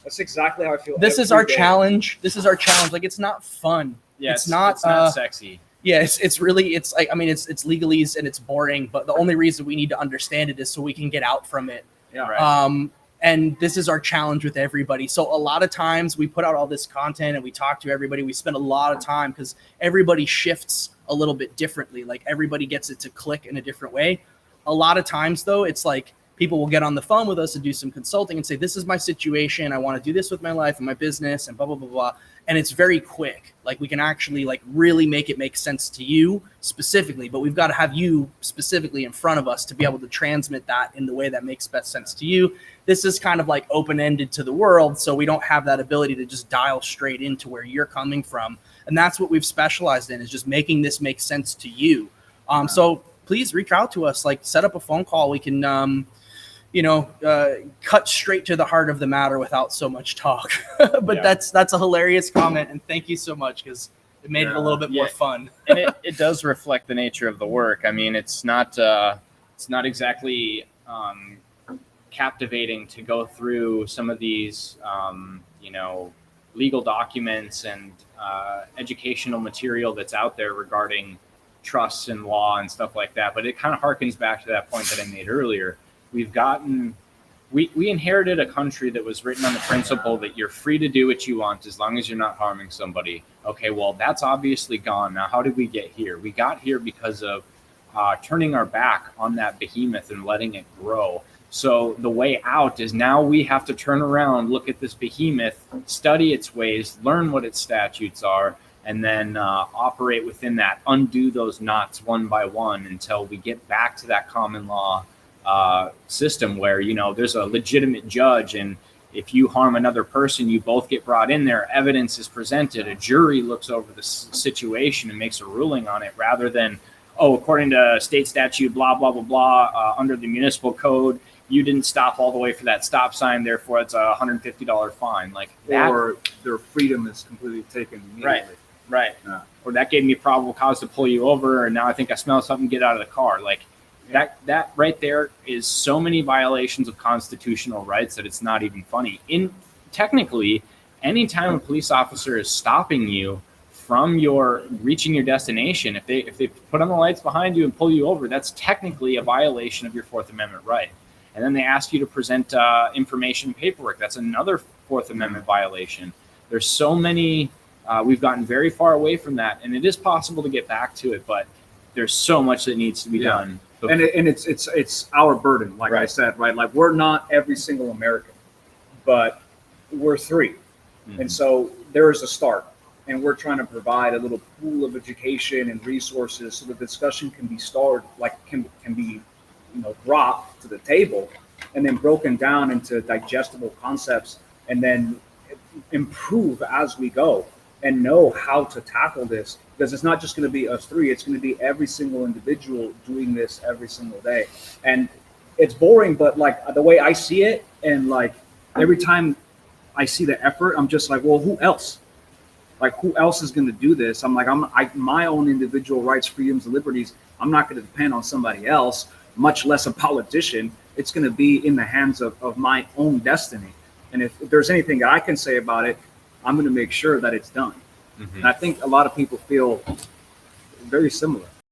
That's exactly how I feel. This is our challenge. This is our challenge. Like, it's not fun. Yeah, it's not sexy. Yeah, it's really, it's like, I mean, it's legalese and it's boring, but the only reason we need to understand it is so we can get out from it. Yeah, right. And this is our challenge with everybody. So a lot of times we put out all this content and we talk to everybody. We spend a lot of time because everybody shifts a little bit differently. Like, everybody gets it to click in a different way. A lot of times, though, it's like people will get on the phone with us and do some consulting and say, this is my situation. I want to do this with my life and my business and blah, blah, blah, blah. And it's very quick. Like, we can actually like really make it make sense to you specifically, but we've got to have you specifically in front of us to be able to transmit that in the way that makes best sense to you. This is kind of like open-ended to the world, so we don't have that ability to just dial straight into where you're coming from. And that's what we've specialized in, is just making this make sense to you. So please reach out to us, like set up a phone call. We can, cut straight to the heart of the matter without so much talk. But that's a hilarious comment. And thank you so much, because it made it a little bit more fun. And it does reflect the nature of the work. I mean, it's not exactly captivating to go through some of these, legal documents and educational material that's out there regarding trusts and law and stuff like that. But it kind of harkens back to that point that I made earlier. We inherited a country that was written on the principle that you're free to do what you want as long as you're not harming somebody. Okay, well, that's obviously gone. Now, how did we get here? We got here because of turning our back on that behemoth and letting it grow. So the way out is now we have to turn around, look at this behemoth, study its ways, learn what its statutes are, and then operate within that, undo those knots one by one until we get back to that common law system where, there's a legitimate judge, and if you harm another person, you both get brought in there, evidence is presented, a jury looks over the situation and makes a ruling on it, rather than, according to state statute, blah, blah, blah, blah, under the municipal code, you didn't stop all the way for that stop sign, therefore it's a $150 fine. Like that, or their freedom is completely taken immediately. Right. Or that gave me probable cause to pull you over, and now I think I smell something, get out of the car. Like that right there is so many violations of constitutional rights that it's not even funny. Technically, anytime a police officer is stopping you from reaching your destination, if they put on the lights behind you and pull you over, that's technically a violation of your Fourth Amendment right. And then they ask you to present information and paperwork. That's another Fourth Amendment violation. There's so many, we've gotten very far away from that, and it is possible to get back to it, but there's so much that needs to be done. And it's our burden, like I said, right? Like, we're not every single American, but we're three. Mm-hmm. And so there is a start, and we're trying to provide a little pool of education and resources so the discussion can be started, can be brought to the table and then broken down into digestible concepts, and then improve as we go and know how to tackle this, because it's not just going to be us three, it's going to be every single individual doing this every single day. And it's boring, but like the way I see it, and like every time I see the effort, I'm just like, well, who else? Like, who else is going to do this? I'm like, my own individual rights, freedoms, and liberties, I'm not going to depend on somebody else, much less a politician. It's going to be in the hands of my own destiny. And if there's anything that I can say about it, I'm going to make sure that it's done. Mm-hmm. And I think a lot of people feel very similar.